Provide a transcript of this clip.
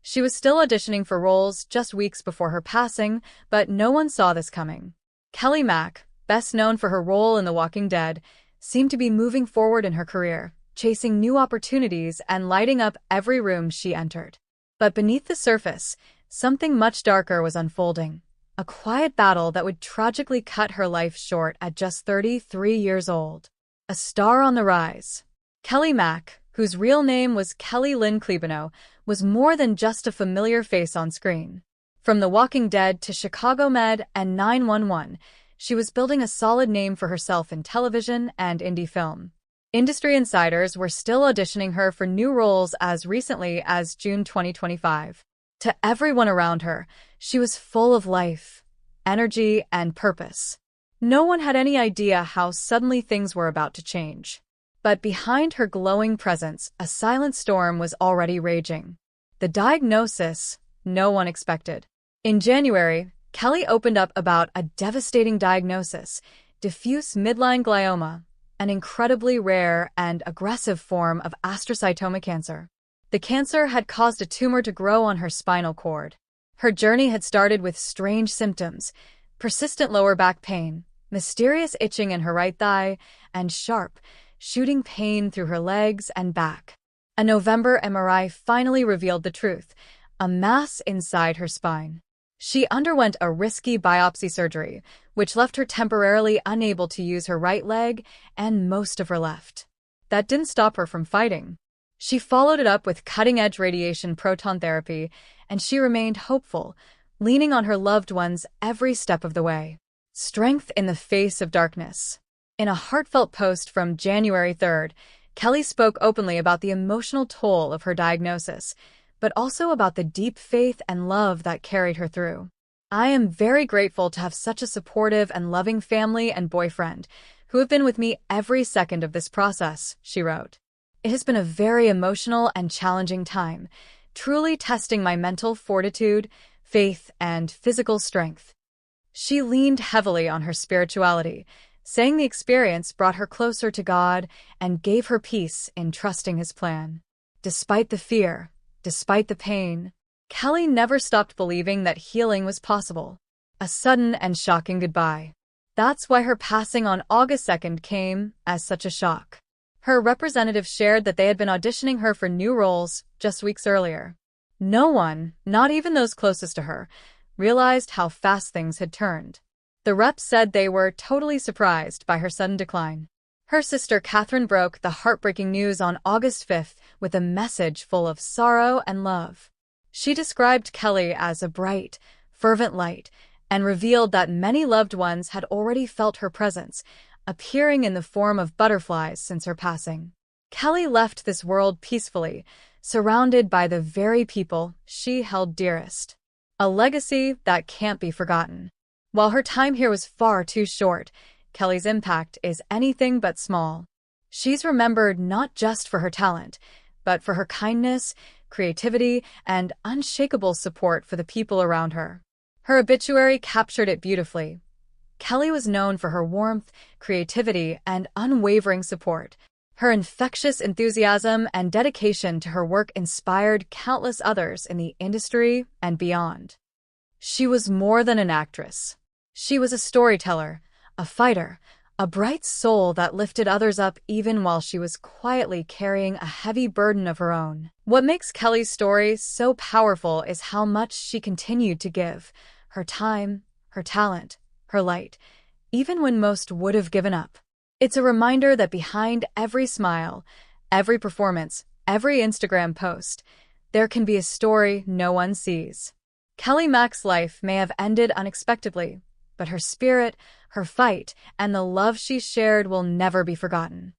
She was still auditioning for roles just weeks before her passing, but no one saw this coming. Kelley Mack, best known for her role in The Walking Dead, seemed to be moving forward in her career, chasing new opportunities and lighting up every room she entered. But beneath the surface, something much darker was unfolding. A quiet battle that would tragically cut her life short at just 33 years old. A star on the rise. Kelley Mack, whose real name was Kelly Lynn Klebano, was more than just a familiar face on screen. From The Walking Dead to Chicago Med and 911, she was building a solid name for herself in television and indie film. Industry insiders were still auditioning her for new roles as recently as June 2025. To everyone around her, she was full of life, energy, and purpose. No one had any idea how suddenly things were about to change. But behind her glowing presence, a silent storm was already raging. The diagnosis no one expected. In January, Kelley opened up about a devastating diagnosis: diffuse midline glioma, an incredibly rare and aggressive form of astrocytoma cancer. The cancer had caused a tumor to grow on her spinal cord. Her journey had started with strange symptoms: persistent lower back pain, mysterious itching in her right thigh, and sharp, shooting pain through her legs and back. A November MRI finally revealed the truth: a mass inside her spine. She underwent a risky biopsy surgery, which left her temporarily unable to use her right leg and most of her left. That didn't stop her from fighting. She followed it up with cutting-edge radiation proton therapy, and she remained hopeful, leaning on her loved ones every step of the way. Strength in the face of darkness. In a heartfelt post from January 3rd, Kelley spoke openly about the emotional toll of her diagnosis, but also about the deep faith and love that carried her through. "I am very grateful to have such a supportive and loving family and boyfriend who have been with me every second of this process," she wrote. "It has been a very emotional and challenging time, truly testing my mental fortitude, faith, and physical strength." She leaned heavily on her spirituality, saying the experience brought her closer to God and gave her peace in trusting His plan. Despite the fear, despite the pain, Kelley never stopped believing that healing was possible. A sudden and shocking goodbye. That's why her passing on August 2nd came as such a shock. Her representative shared that they had been auditioning her for new roles just weeks earlier. No one, not even those closest to her, realized how fast things had turned. The reps said they were totally surprised by her sudden decline. Her sister Catherine broke the heartbreaking news on August 5th with a message full of sorrow and love. She described Kelley as a bright, fervent light and revealed that many loved ones had already felt her presence, appearing in the form of butterflies since her passing. Kelley left this world peacefully, surrounded by the very people she held dearest. A legacy that can't be forgotten. While her time here was far too short, Kelley's impact is anything but small. She's remembered not just for her talent, but for her kindness, creativity, and unshakable support for the people around her. Her obituary captured it beautifully. Kelley was known for her warmth, creativity, and unwavering support. Her infectious enthusiasm and dedication to her work inspired countless others in the industry and beyond. She was more than an actress. She was a storyteller, a fighter, a bright soul that lifted others up even while she was quietly carrying a heavy burden of her own. What makes Kelley's story so powerful is how much she continued to give: her time, her talent, her light, even when most would have given up. It's a reminder that behind every smile, every performance, every Instagram post, there can be a story no one sees. Kelley Mack's life may have ended unexpectedly, but her spirit, her fight, and the love she shared will never be forgotten.